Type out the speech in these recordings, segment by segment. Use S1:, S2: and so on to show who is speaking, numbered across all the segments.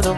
S1: lado.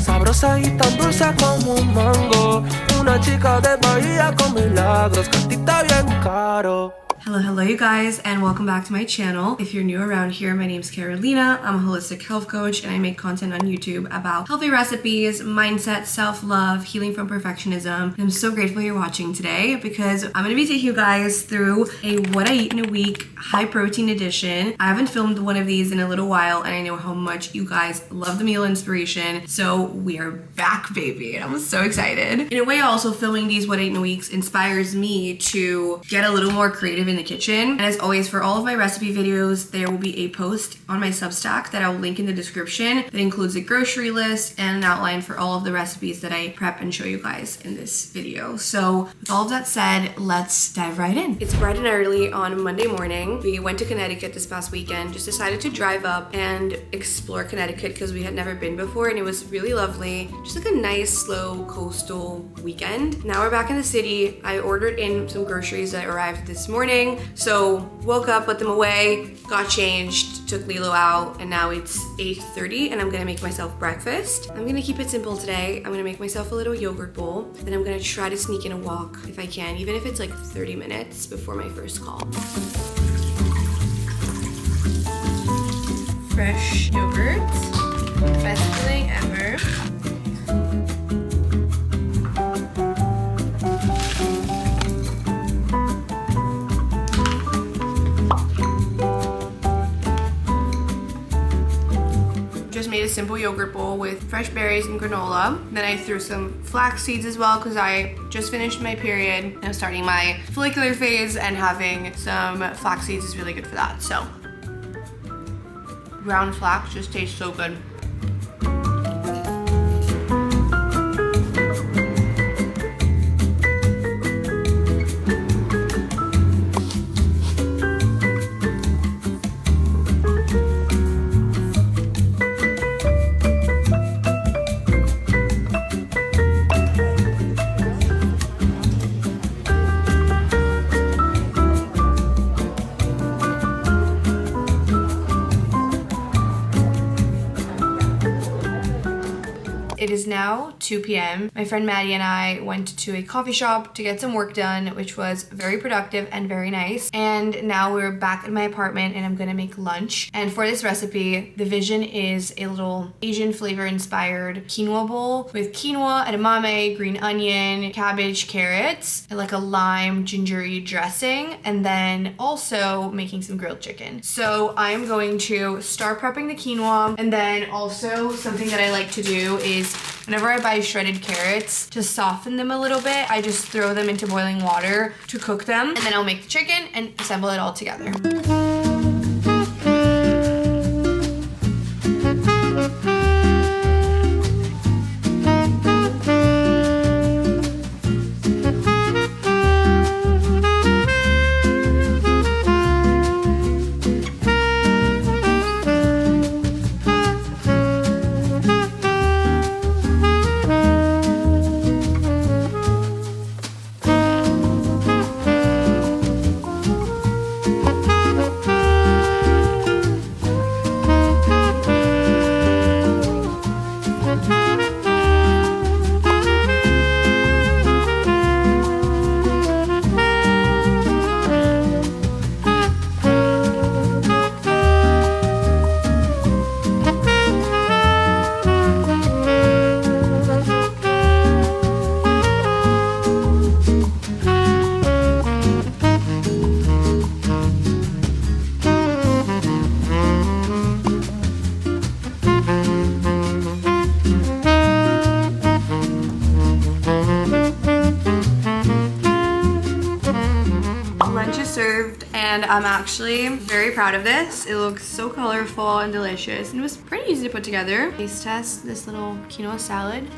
S1: Sabrosa y tan dulce como un mango. Una chica de Bahía con milagros, cantita bien caro.
S2: Hello you guys, and welcome back to my channel. If you're new around here, my name's Carolina. I'm a holistic health coach and I make content on YouTube about healthy recipes, mindset, self-love, healing from perfectionism. And I'm so grateful you're watching today because I'm gonna be taking you guys through a what I eat in a week high protein edition. I haven't filmed one of these in a little while and I know how much you guys love the meal inspiration. So we are back, baby, and I'm so excited. In a way, also filming these what I eat in a weeks inspires me to get a little more creative in the kitchen. And as always, for all of my recipe videos, there will be a post on my Substack that I'll link in the description that includes a grocery list and an outline for all of the recipes that I prep and show you guys in this video. So with all of that said, let's dive right in. It's bright and early on Monday morning. We went to Connecticut this past weekend, just decided to drive up and explore Connecticut because we had never been before and it was really lovely. Just like a nice, slow, coastal weekend. Now we're back in the city. I ordered in some groceries that arrived this morning. So woke up, put them away, got changed, took Lilo out, and now it's 8:30 and I'm gonna make myself breakfast. I'm gonna keep it simple today. I'm gonna make myself a little yogurt bowl, then I'm gonna try to sneak in a walk if I can, even if it's like 30 minutes before my first call. Fresh yogurt, best feeling ever. Made a simple yogurt bowl with fresh berries and granola. Then I threw some flax seeds as well because I just finished my period. I'm starting my follicular phase and having some flax seeds is really good for that. So ground flax just tastes so good. It is now 2 p.m. My friend Maddie and I went to a coffee shop to get some work done, which was very productive and very nice. And now we're back in my apartment and I'm gonna make lunch. And for this recipe, the vision is a little Asian flavor inspired quinoa bowl with quinoa, edamame, green onion, cabbage, carrots, and like a lime gingery dressing. And then also making some grilled chicken. So I'm going to start prepping the quinoa. And then also something that I like to do is whenever I buy shredded carrots, to soften them a little bit, I just throw them into boiling water to cook them, and then I'll make the chicken and assemble it all together. And I'm actually very proud of this. It looks so colorful and delicious, and it was pretty easy to put together. Taste test this little quinoa salad.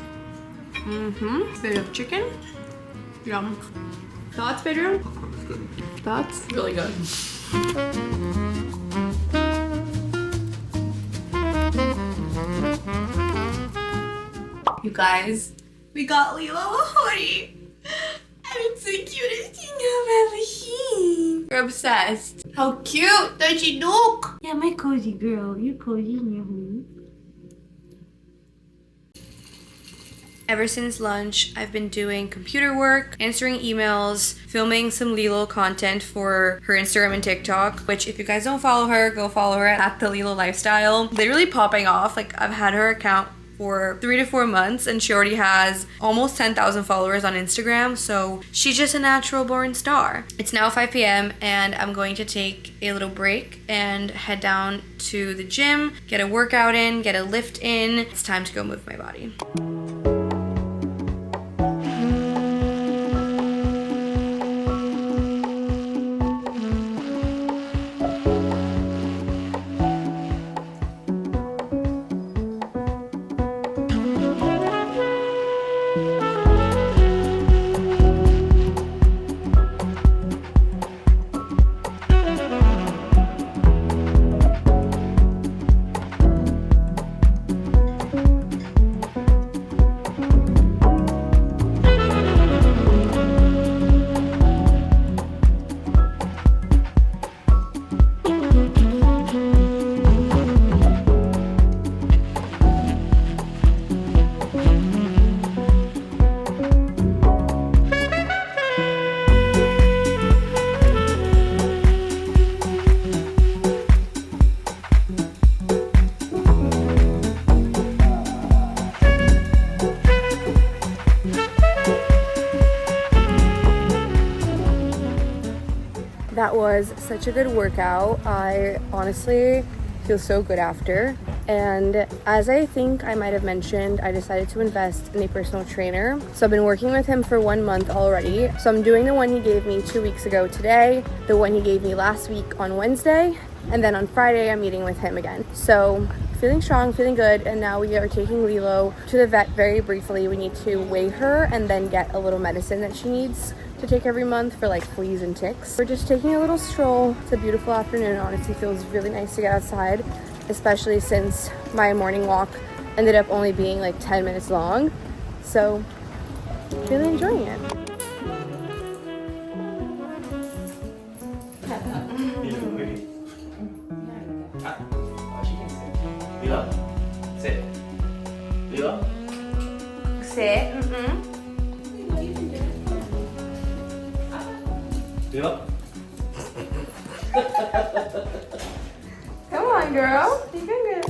S2: Bit of chicken. Yum. Thoughts, Pedro? Thoughts? Really good. You guys, we got Lilo a hoodie. And it's the cutest thing I've ever seen. We're obsessed. How cute does she look?
S3: Yeah, my cozy girl. You're cozy in your home.
S2: Ever since lunch, I've been doing computer work, answering emails, filming some Lilo content for her Instagram and TikTok, which if you guys don't follow her, go follow her at the Lilo Lifestyle. Literally popping off. Like, I've had her account for 3 to 4 months and she already has almost 10,000 followers on Instagram, so she's just a natural born star. It's now 5 p.m. and I'm going to take a little break and head down to the gym, get a workout in, get a lift in. It's time to go move my body. That was such a good workout. I honestly feel so good after. And as I think I might have mentioned, I decided to invest in a personal trainer. So I've been working with him for 1 month already. So I'm doing the one he gave me 2 weeks ago today, the one he gave me last week on Wednesday, and then on Friday I'm meeting with him again. So feeling strong, feeling good, and now we are taking Lilo to the vet very briefly. We need to weigh her and then get a little medicine that she needs to take every month for like fleas and ticks. We're just taking a little stroll. It's a beautiful afternoon. Honestly, feels really nice to get outside, especially since my morning walk ended up only being like 10 minutes long. So really enjoying it.
S1: Lilo, sit. Lilo,
S2: Sit.
S1: Lilo.
S2: Come on, girl. You can do it.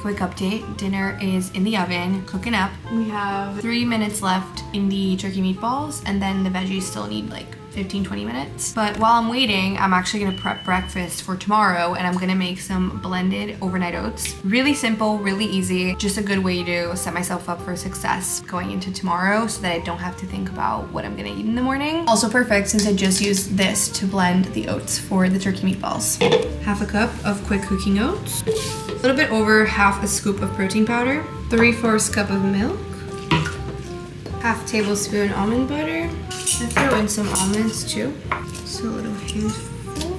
S2: Quick update, dinner is in the oven, cooking up. We have 3 minutes left in the turkey meatballs, and then the veggies still need like 15-20 minutes. But while I'm waiting, I'm actually gonna prep breakfast for tomorrow, and I'm gonna make some blended overnight oats. Really simple, really easy, just a good way to set myself up for success going into tomorrow so that I don't have to think about what I'm gonna eat in the morning. Also perfect since I just used this to blend the oats for the turkey meatballs. Half a cup of quick cooking oats, a little bit over half a scoop of protein powder, 3/4 cup of milk, half tablespoon almond butter. I throw in some almonds too, so a little handful.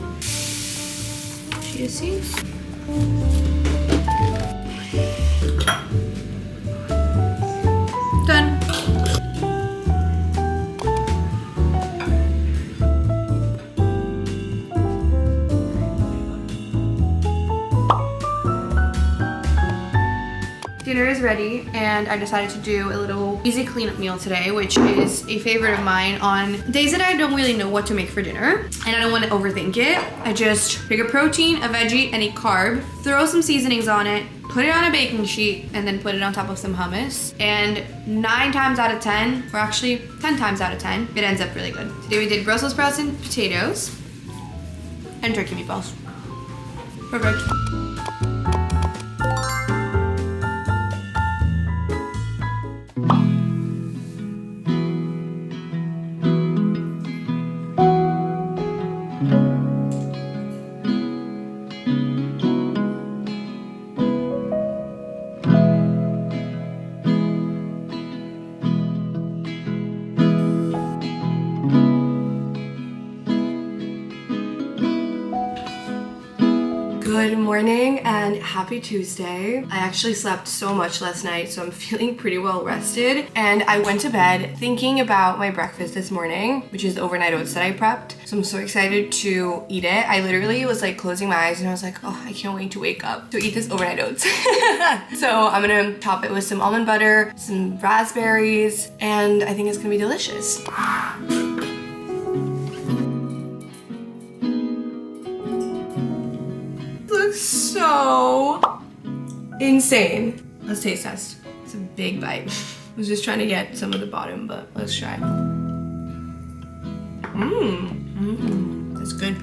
S2: Chia seeds. Done. dinner is ready and I decided to do a little easy cleanup meal today, which is a favorite of mine on days that I don't really know what to make for dinner and I don't want to overthink it. I just pick a protein, a veggie, and a carb, throw some seasonings on it, put it on a baking sheet, and then put it on top of some hummus. And 9 times out of 10, or actually 10 times out of 10, it ends up really good. Today we did Brussels sprouts and potatoes and turkey meatballs. Perfect. Good morning and happy Tuesday. I actually slept so much last night, so I'm feeling pretty well rested. And I went to bed thinking about my breakfast this morning, which is overnight oats that I prepped. So I'm so excited to eat it. I literally was like closing my eyes and I was like, oh, I can't wait to wake up to eat this overnight oats. So I'm gonna top it with some almond butter, some raspberries, and I think it's gonna be delicious. Looks so insane. Let's taste test. It's a big bite. I was just trying to get some of the bottom, but let's try. That's good.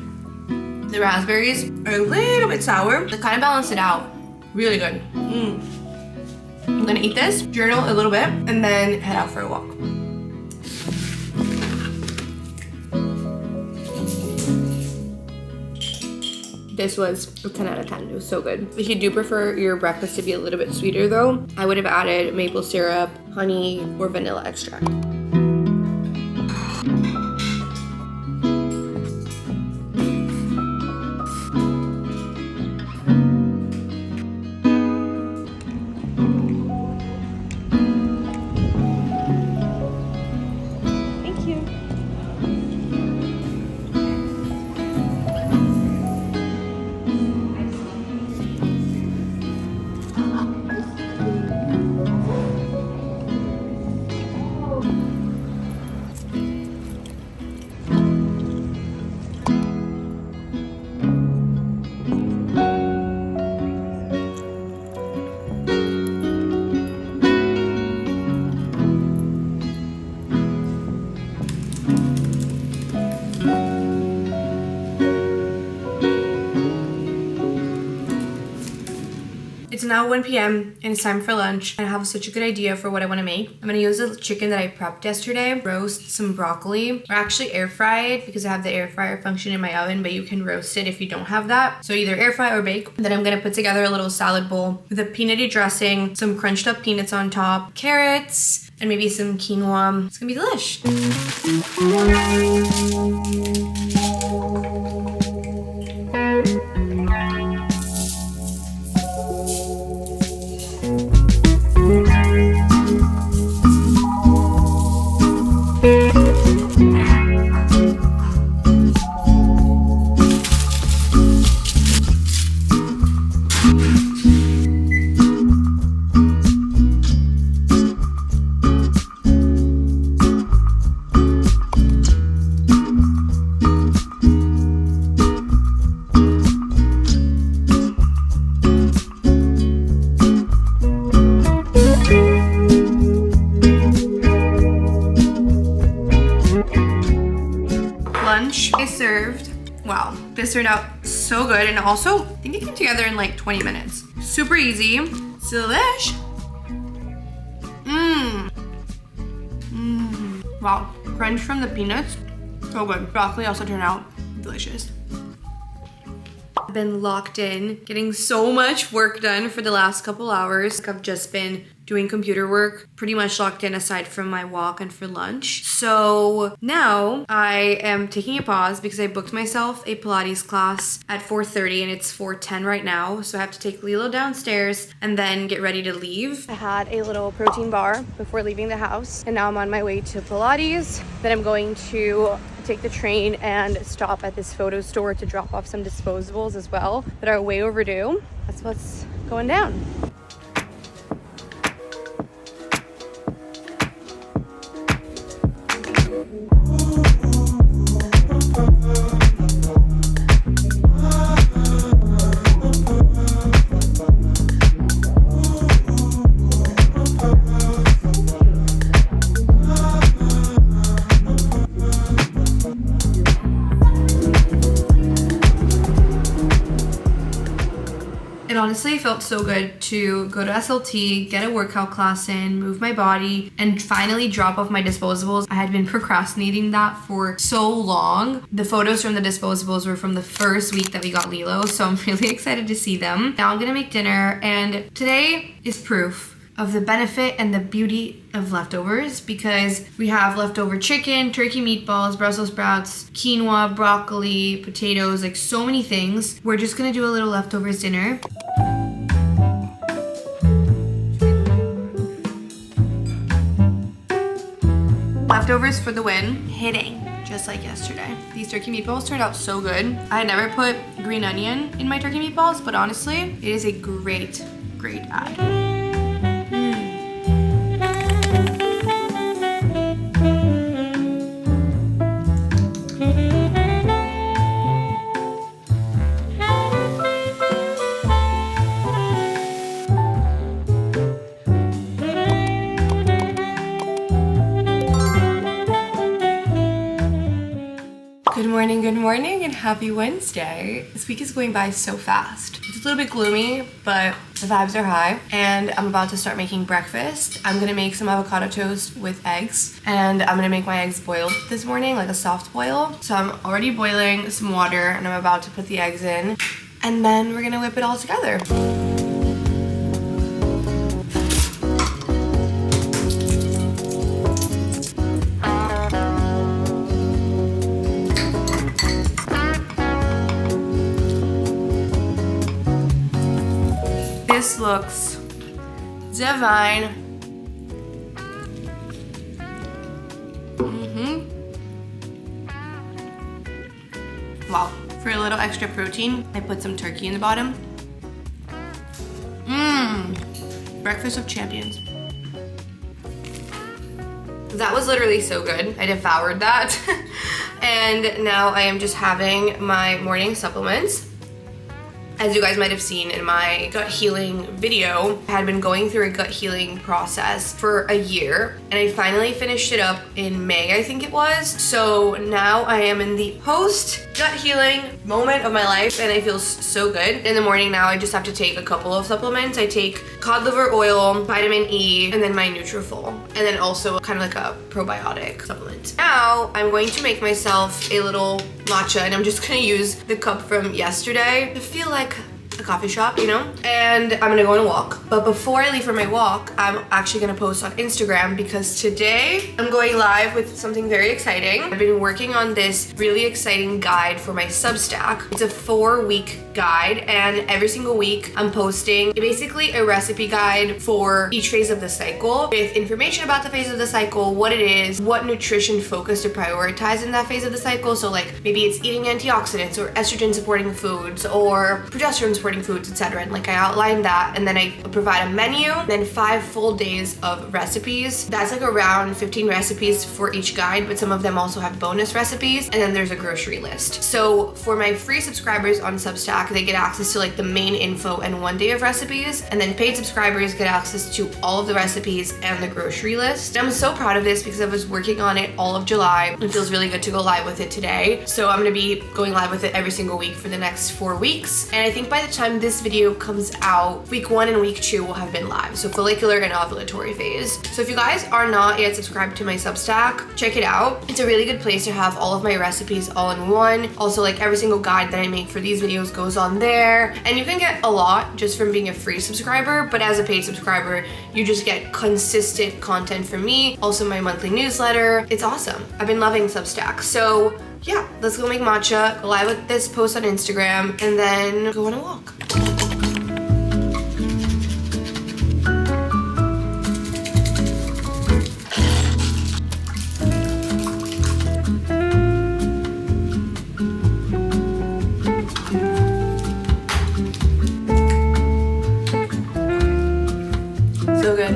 S2: The raspberries are a little bit sour. They kind of balance it out. Really good. I'm gonna eat this, journal a little bit, and then head out for a walk. This was a 10 out of 10. It was so good. If you do prefer your breakfast to be a little bit sweeter though, I would have added maple syrup, honey, or vanilla extract. It's now 1 p.m. and it's time for lunch. I have such a good idea for what I want to make. I'm going to use the chicken that I prepped yesterday, roast some broccoli, or actually air fry it because I have the air fryer function in my oven, but you can roast it if you don't have that. So either air fry or bake. Then I'm going to put together a little salad bowl with a peanutty dressing, some crunched up peanuts on top, carrots, and maybe some quinoa. It's going to be delish. Lunch is served. Wow, this turned out so good, and also I think it came together in like 20 minutes. Super easy. It's delish. Wow, crunch from the peanuts. So good. Broccoli also turned out delicious. I've been locked in, getting so much work done for the last couple hours. I've just been doing computer work, pretty much locked in aside from my walk and for lunch. So now I am taking a pause because I booked myself a Pilates class at 4:30 and it's 4:10 right now. So I have to take Lilo downstairs and then get ready to leave. I had a little protein bar before leaving the house and now I'm on my way to Pilates. Then I'm going to take the train and stop at this photo store to drop off some disposables as well that are way overdue. That's what's going down. honestly felt so good to go to SLT, get a workout class in, move my body, and finally drop off my disposables. I had been procrastinating that for so long. The photos from the disposables were from the first week that we got Lilo, so I'm really excited to see them. Now I'm gonna make dinner, and today is proof of the benefit and the beauty of leftovers, because we have leftover chicken, turkey meatballs, Brussels sprouts, quinoa, broccoli, potatoes, like so many things. We're just gonna do a little leftovers dinner. Leftovers for the win. Hitting. Just like yesterday. These turkey meatballs turned out so good. I had never put green onion in my turkey meatballs, but honestly, it is a great add. Good morning, and happy Wednesday. This week is going by so fast. It's a little bit gloomy, but the vibes are high, and I'm about to start making breakfast. I'm gonna make some avocado toast with eggs, and I'm gonna make my eggs boiled this morning, like a soft boil. So I'm already boiling some water, and I'm about to put the eggs in, and then we're gonna whip it all together. This looks divine. Wow. For a little extra protein, I put some turkey in the bottom. Breakfast of champions. That was literally so good. I devoured that. And now I am just having my morning supplements. As you guys might have seen in my gut healing video, I had been going through a gut healing process for a year, and I finally finished it up in May, I think it was. So now I am in the post gut healing moment of my life, and I feel so good. In the morning now, I just have to take a couple of supplements. I take cod liver oil, vitamin E, and then my Nutrafol, and then also kind of like a probiotic supplement. Now I'm going to make myself a little matcha, and I'm just gonna use the cup from yesterday to feel like a coffee shop, you know? And I'm gonna go on a walk. But before I leave for my walk, I'm actually gonna post on Instagram, because today I'm going live with something very exciting. I've been working on this really exciting guide for my Substack. It's a 4-week guide, and every single week I'm posting basically a recipe guide for each phase of the cycle, with information about the phase of the cycle, what it is, what nutrition focus to prioritize in that phase of the cycle. So like maybe it's eating antioxidants or estrogen supporting foods or progesterone supporting foods, etc. And like I outlined that, and then I provide a menu, then 5 full days of recipes. That's like around 15 recipes for each guide, but some of them also have bonus recipes, and then there's a grocery list. So for my free subscribers on Substack, they get access to like the main info and 1 day of recipes, and then paid subscribers get access to all of the recipes and the grocery list. And I'm so proud of this because I was working on it all of July. It feels really good to go live with it today. So I'm gonna be going live with it every single week for the next 4 weeks. And I think by the time this video comes out, week 1 and week 2 will have been live. So follicular and ovulatory phase. So if you guys are not yet subscribed to my Substack, check it out. It's a really good place to have all of my recipes all in one. Also, like every single guide that I make for these videos goes on there. And you can get a lot just from being a free subscriber, but as a paid subscriber, you just get consistent content from me. Also my monthly newsletter. It's awesome. I've been loving Substack. So yeah, let's go make matcha, go live with this post on Instagram, and then go on a walk. So good.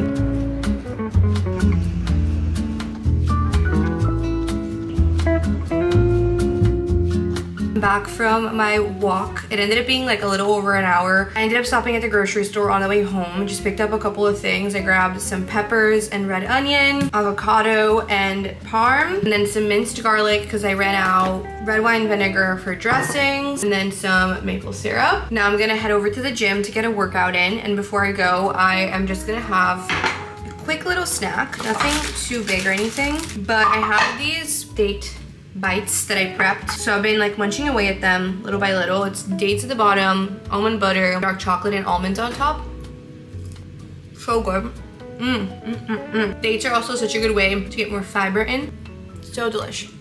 S2: back from my walk. It ended up being like a little over an hour. I ended up stopping at the grocery store on the way home. Just picked up a couple of things. I grabbed some peppers and red onion, avocado and parm, and then some minced garlic because I ran out, red wine vinegar for dressings, and then some maple syrup. Now I'm gonna head over to the gym to get a workout in, and before I go, I am just gonna have a quick little snack. Nothing too big or anything, but I have these date bites that I prepped. So I've been like munching away at them little by little. It's dates at the bottom, almond butter, dark chocolate, and almonds on top. So good. Dates are also such a good way to get more fiber in. So delicious.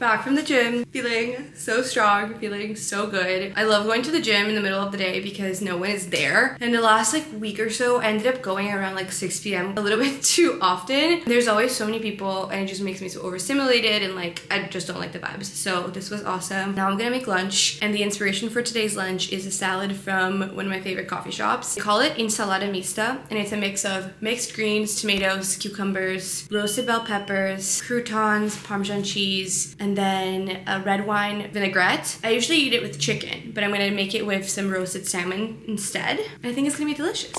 S2: Back from the gym, feeling so strong, feeling so good. I love going to the gym in the middle of the day because no one is there. And the last like week or so, I ended up going around like 6 p.m. a little bit too often. There's always so many people and it just makes me so overstimulated and like I just don't like the vibes. So this was awesome. Now I'm gonna make lunch, and the inspiration for today's lunch is a salad from one of my favorite coffee shops. They call it Insalata Mista, and it's a mix of mixed greens, tomatoes, cucumbers, roasted bell peppers, croutons, Parmesan cheese, and then a red wine vinaigrette. I usually eat it with chicken, but I'm gonna make it with some roasted salmon instead. I think it's gonna be delicious.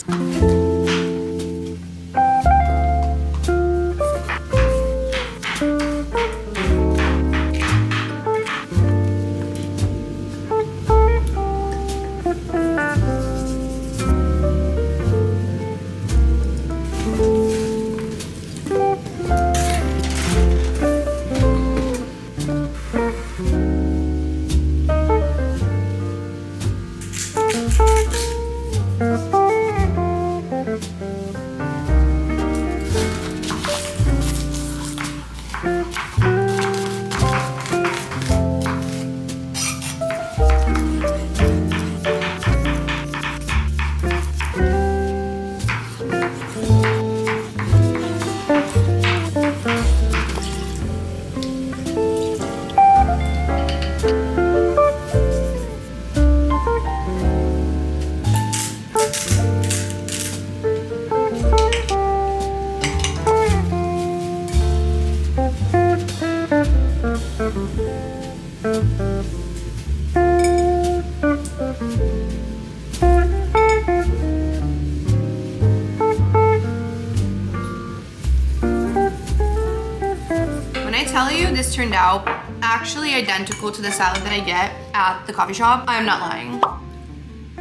S2: This turned out actually identical to the salad that I get at the coffee shop. I'm not lying.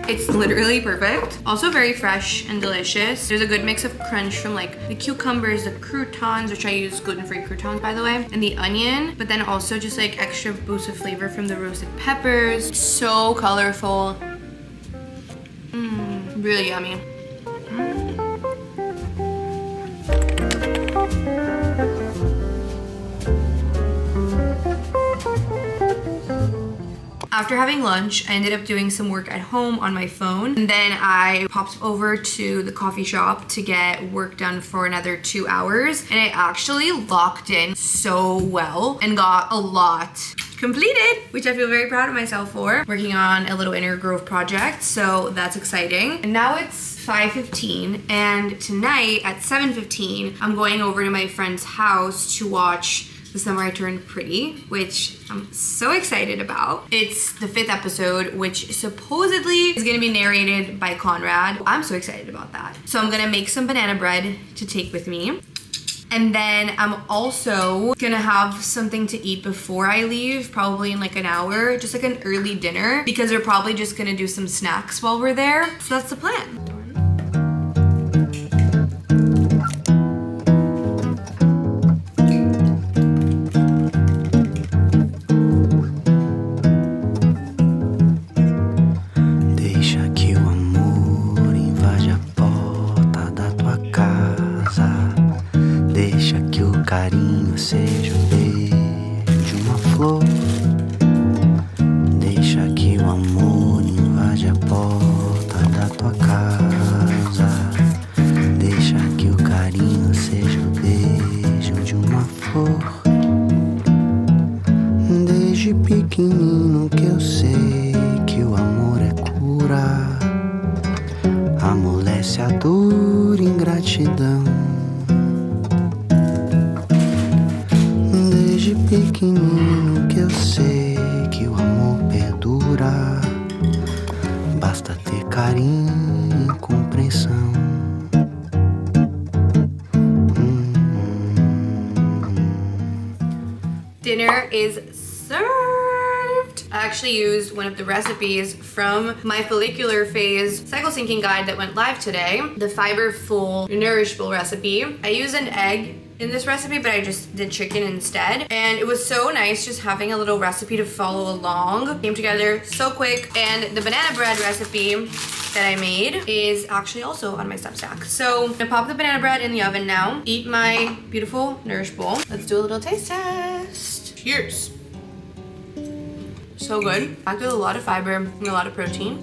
S2: It's literally perfect. Also very fresh and delicious. There's a good mix of crunch from like the cucumbers, the croutons, which I use gluten-free croutons by the way, and the onion, but then also just like extra boost of flavor from the roasted peppers. So colorful. Really yummy. After having lunch, I ended up doing some work at home on my phone, and then I popped over to the coffee shop to get work done for another 2 hours, and I actually locked in so well and got a lot completed, which I feel very proud of myself for. Working on a little inner growth project, so that's exciting. And now it's 5:15, and tonight at 7:15, I'm going over to my friend's house to watch The Summer I Turned Pretty, which I'm so excited about. It's the 5th episode, which supposedly is gonna be narrated by Conrad. I'm so excited about that. So I'm gonna make some banana bread to take with me. And then I'm also gonna have something to eat before I leave, probably in like an hour, just like an early dinner, because we're probably just gonna do some snacks while we're there. So that's the plan.
S3: Carinho seja o beijo de uma flor. Deixa que o amor invade a porta da tua casa. Deixa que o carinho seja o beijo de uma flor. Desde pequenino que eu sei que o amor é cura. Amolece a dor e ingratidão. Desde pequenino que eu sei que o amor perdura. Basta ter carinho e compreensão.
S2: Dinner is served. I actually used one of the recipes from my follicular phase cycle syncing guide that went live today, the fiber full Nourish bowl recipe. I used an egg in this recipe, but I just did chicken instead. And it was so nice just having a little recipe to follow along. Came together so quick. And the banana bread recipe that I made is actually also on my Substack. So I'm gonna pop the banana bread in the oven now, eat my beautiful Nourish bowl. Let's do a little taste test. Cheers. So good. Packed with a lot of fiber and a lot of protein.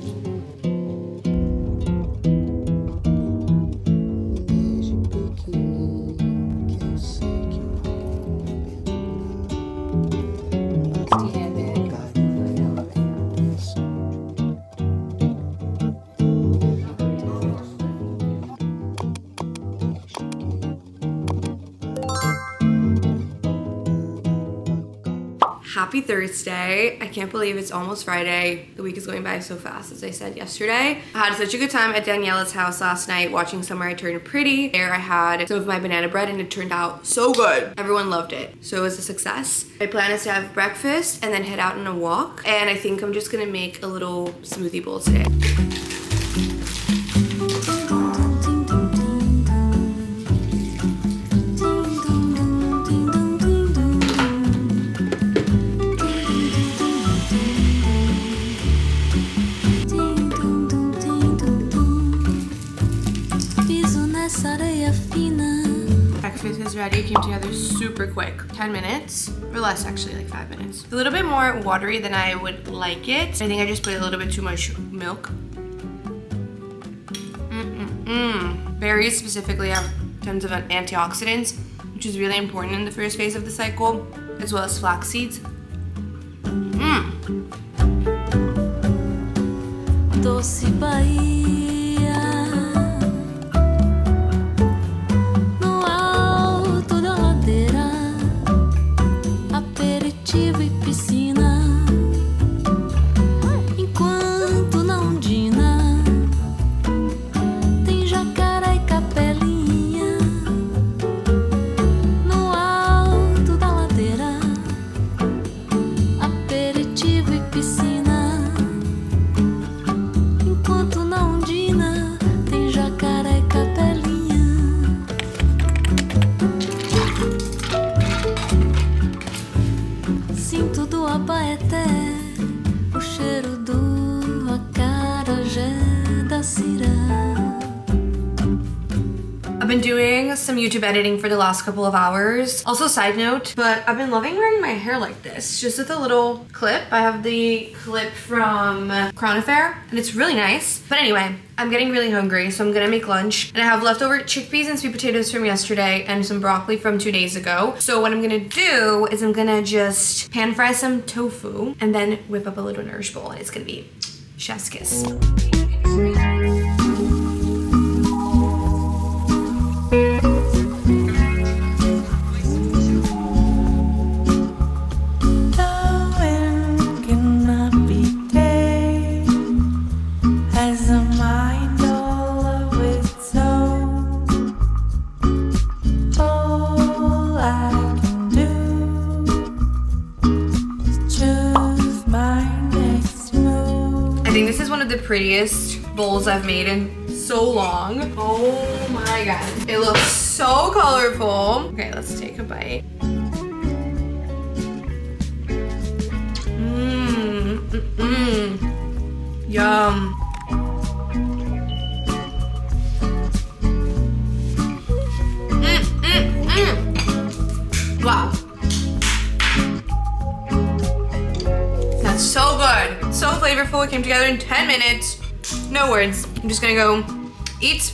S2: Happy Thursday. I can't believe it's almost Friday. The week is going by so fast, as I said yesterday. I had such a good time at Daniela's house last night watching Somewhere I Turned Pretty. There I had some of my banana bread and it turned out so good. Everyone loved it. So it was a success. My plan is to have breakfast and then head out on a walk. And I think I'm just gonna make a little smoothie bowl today. Breakfast is ready. It came together super quick. 10 minutes, or less actually, like 5 minutes. A little bit more watery than I would like it. I think I just put a little bit too much milk. Berries specifically have tons of antioxidants, which is really important in the first phase of the cycle, as well as flax seeds. Doce Bahia, no alto da ladeira, aperitivo e piscina, enquanto na ondina tem jacaré e capelinha. No alto da ladeira, aperitivo e piscina. Abaeté, o cheiro do acarajé da Cirá. I've been doing some YouTube editing for the last couple of hours. Also, side note, but I've been loving wearing my hair like this, just with a little clip. I have the clip from Crown Affair, and it's really nice. But anyway, I'm getting really hungry, so I'm gonna make lunch. And I have leftover chickpeas and sweet potatoes from yesterday and some broccoli from 2 days ago. So what I'm gonna do is I'm gonna just pan fry some tofu and then whip up a little Nourish bowl, and it's gonna be chef's kiss.
S4: Mind all of its own. Oh.
S2: prettiest bowls I've made in so long. Oh my god. It looks so colorful. Okay, let's take a bite. Yum. Wow. That's so good. So flavorful. It came together in 10 minutes. No words. I'm just gonna go eat,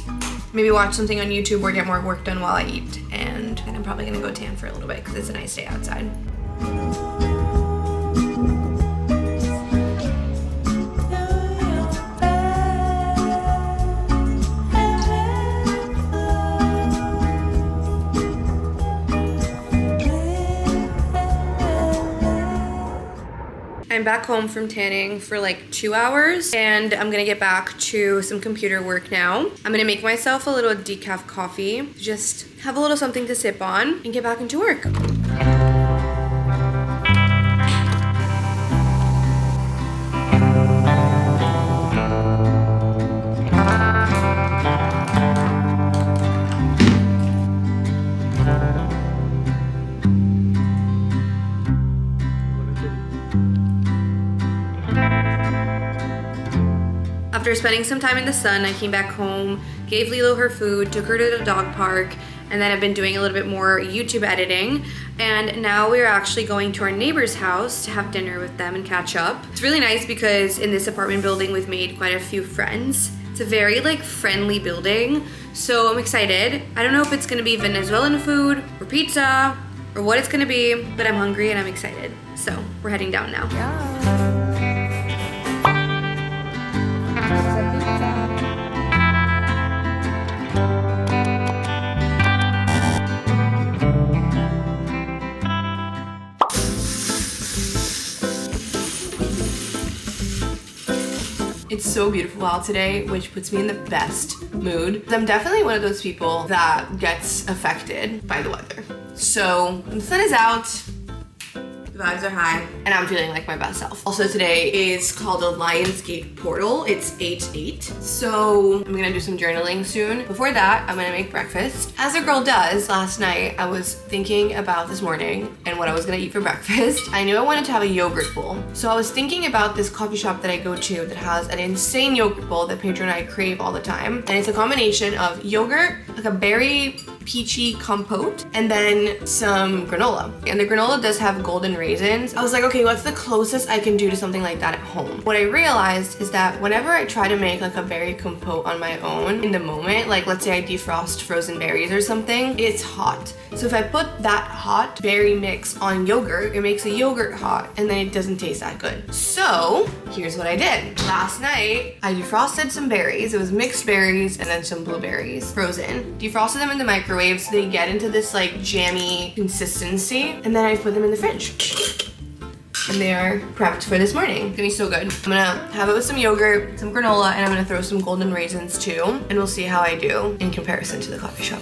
S2: maybe watch something on YouTube or get more work done while I eat. And then I'm probably gonna go tan for a little bit because it's a nice day outside. I'm back home from tanning for like 2 hours and I'm gonna get back to some computer work now. I'm gonna make myself a little decaf coffee, just have a little something to sip on and get back into work. After spending some time in the sun, I came back home, gave Lilo her food, took her to the dog park, and then I've been doing a little bit more YouTube editing. And now we're actually going to our neighbor's house to have dinner with them and catch up. It's really nice because in this apartment building, we've made quite a few friends. It's a very like friendly building, so I'm excited. I don't know if it's gonna be Venezuelan food or pizza or what it's gonna be, but I'm hungry and I'm excited. So we're heading down now. Yeah. It's so beautiful out today, which puts me in the best mood. I'm definitely one of those people that gets affected by the weather. So when the sun is out, the vibes are high, and I'm feeling like my best self. Also today is called a Lionsgate portal. It's 8/8. So I'm gonna do some journaling soon. Before that, I'm gonna make breakfast. As a girl does, last night I was thinking about this morning and what I was gonna eat for breakfast. I knew I wanted to have a yogurt bowl. So I was thinking about this coffee shop that I go to that has an insane yogurt bowl that Pedro and I crave all the time. And it's a combination of yogurt, like a berry peachy compote, and then some granola. And the granola does have golden raisins. I was like, okay, what's the closest I can do to something like that at home? What I realized is that whenever I try to make like a berry compote on my own in the moment, like let's say I defrost frozen berries or something, it's hot. So if I put that hot berry mix on yogurt, it makes the yogurt hot and then it doesn't taste that good. So here's what I did. Last night, I defrosted some berries. It was mixed berries and then some blueberries, frozen. Defrosted them in the microwave so they get into this like jammy consistency, and then I put them in the fridge. And they are prepped for this morning. It's gonna be so good. I'm gonna have it with some yogurt, some granola, and I'm gonna throw some golden raisins too, and we'll see how I do in comparison to the coffee shop.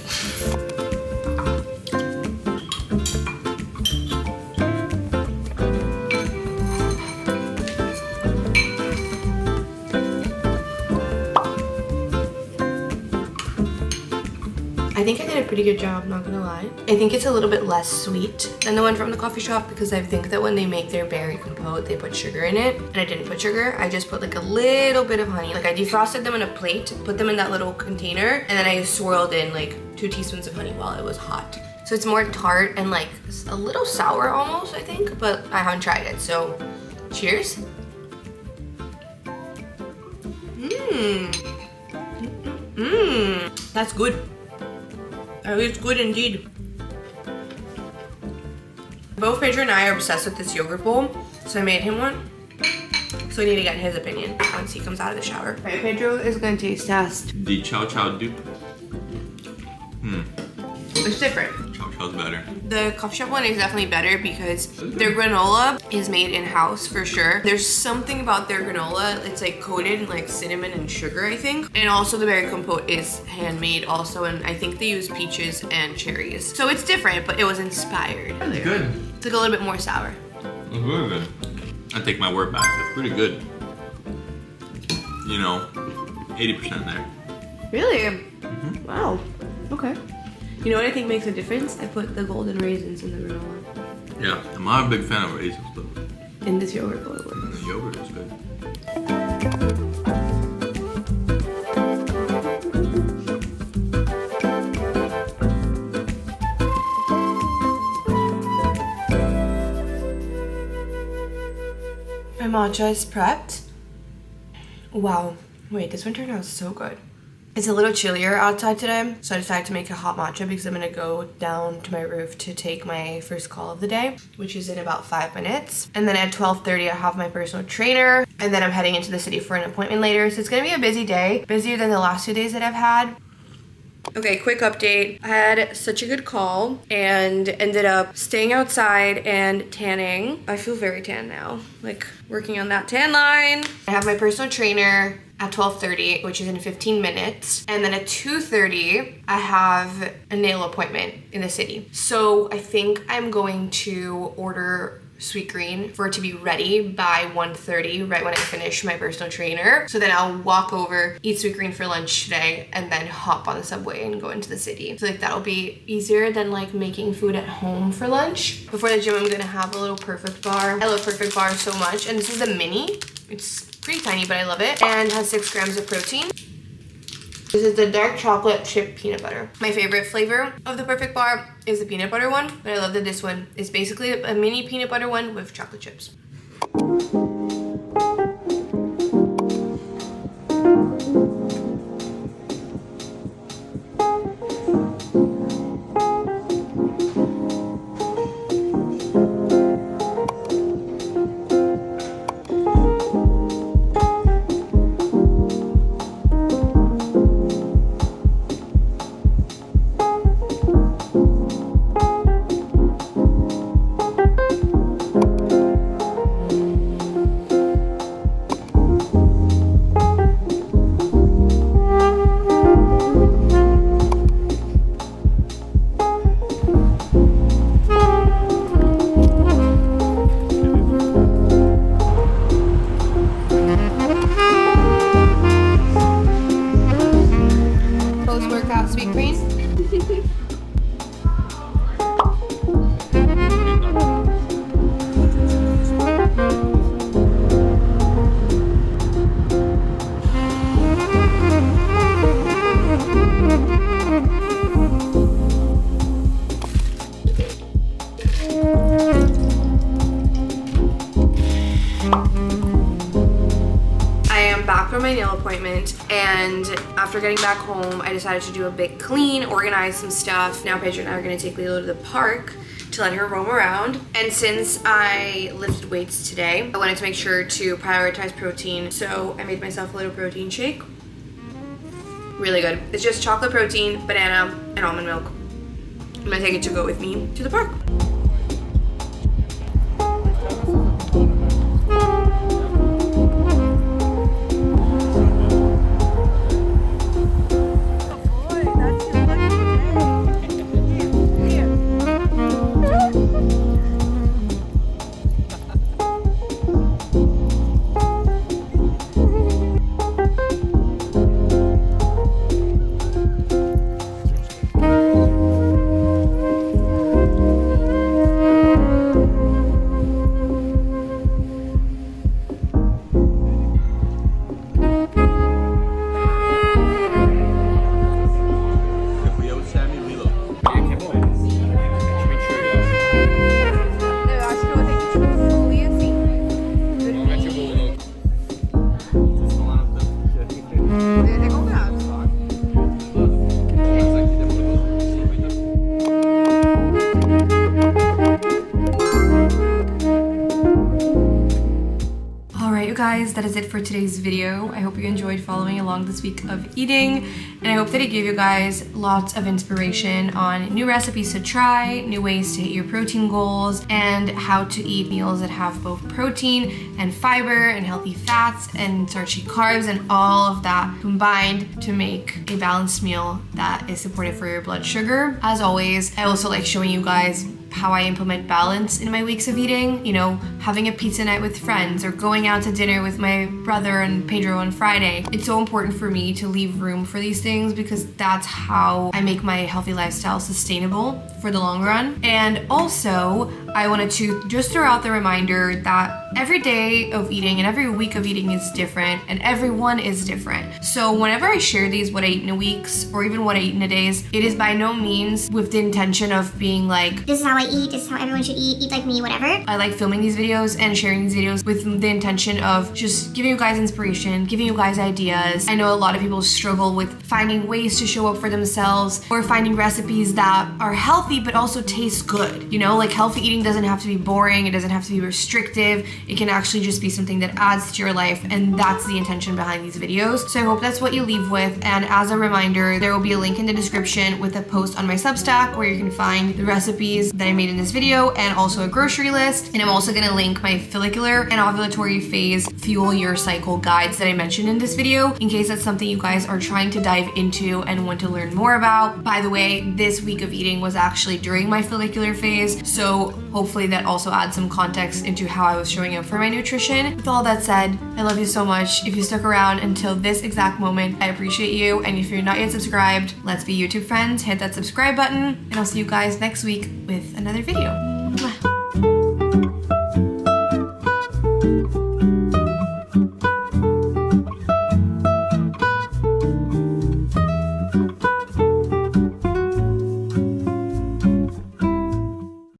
S2: I think I did a pretty good job, not gonna lie. I think it's a little bit less sweet than the one from the coffee shop because I think that when they make their berry compote, they put sugar in it. And I didn't put sugar, I just put like a little bit of honey. Like I defrosted them in a plate, put them in that little container, and then I swirled in like 2 teaspoons of honey while it was hot. So it's more tart and like a little sour almost, I think, but I haven't tried it, so cheers. That's good. It's good indeed. Both Pedro and I are obsessed with this yogurt bowl, so I made him one. So we need to get his opinion once he comes out of the shower. Right, Pedro is gonna taste test.
S4: The Chow Chow Dupe.
S2: It's different.
S4: Chow Chow's better.
S2: The coffee shop one is definitely better because their granola is made in-house for sure. There's something about their granola, it's like coated in like cinnamon and sugar, I think. And also the berry compote is handmade also, and I think they use peaches and cherries. So it's different, but it was inspired.
S4: That's good.
S2: It's like a little bit more sour.
S4: It's really good. I take my word back. It's pretty good. you know, 80% there.
S2: Really? Wow. Okay. You know what I think makes a difference? I put the golden raisins in the granola.
S4: Yeah, I'm not a big fan of raisins, but
S2: In this yogurt bowl.
S4: the yogurt is good.
S2: My matcha is prepped. Wow. Wait, this one turned out so good. It's a little chillier outside today, so I decided to make a hot matcha because I'm gonna go down to my roof to take my first call of the day, which is in about 5 minutes. And then at 12:30, I have my personal trainer, and then I'm heading into the city for an appointment later. So it's gonna be a busy day, busier than the last 2 days that I've had. Okay, quick update. I had such a good call and ended up staying outside and tanning. I feel very tan now, like working on that tan line. I have my personal trainer at 12:30, which is in 15 minutes. And then at 2:30, I have a nail appointment in the city. So I think I'm going to order Sweetgreen for it to be ready by 1:30, right when I finish my personal trainer. So then I'll walk over, eat Sweetgreen for lunch today, and then hop on the subway and go into the city. So like that'll be easier than like making food at home for lunch. Before the gym, I'm gonna have a little Perfect Bar. I love Perfect Bar so much, and this is the mini. It's pretty tiny, but I love it, and has 6 grams of protein. This is the dark chocolate chip peanut butter. My favorite flavor of the Perfect Bar is the peanut butter one, but I love that this one is basically a mini peanut butter one with chocolate chips. Post-workout Sweetgreen. From my nail appointment, and after getting back home, I decided to do a big clean, organize some stuff. Now Pedro and I are gonna take Lilo to the park to let her roam around. And since I lifted weights today, I wanted to make sure to prioritize protein, so I made myself a little protein shake. Really good. It's just chocolate protein, banana, and almond milk. I'm gonna take it to go with me to the park. Guys, that is it for today's video. I hope you enjoyed following along this week of eating, and I hope that it gave you guys lots of inspiration on new recipes to try, new ways to hit your protein goals, and how to eat meals that have both protein and fiber and healthy fats and starchy carbs and all of that combined to make a balanced meal that is supportive for your blood sugar. As always, I also like showing you guys how I implement balance in my weeks of eating. You know, having a pizza night with friends or going out to dinner with my brother and Pedro on Friday. It's so important for me to leave room for these things because that's how I make my healthy lifestyle sustainable for the long run. And also, I wanted to just throw out the reminder that every day of eating and every week of eating is different and everyone is different. So whenever I share these, what I eat in a week's or even what I eat in a day's, it is by no means with the intention of being like,
S5: this is how I eat, this is how everyone should eat like me, whatever.
S2: I like filming these videos and sharing these videos with the intention of just giving you guys inspiration, giving you guys ideas. I know a lot of people struggle with finding ways to show up for themselves or finding recipes that are healthy but also taste good. You know, like healthy eating doesn't have to be boring, it doesn't have to be restrictive, it can actually just be something that adds to your life, and that's the intention behind these videos. So I hope that's what you leave with, and as a reminder, there will be a link in the description with a post on my Substack where you can find the recipes that I made in this video and also a grocery list. And I'm also gonna link my follicular and ovulatory phase fuel your cycle guides that I mentioned in this video in case that's something you guys are trying to dive into and want to learn more about. By the way, this week of eating was actually during my follicular phase, so hopefully that also adds some context into how I was showing up for my nutrition. With all that said, I love you so much. If you stuck around until this exact moment, I appreciate you. And if you're not yet subscribed, let's be YouTube friends. Hit that subscribe button, and I'll see you guys next week with another video. Mwah.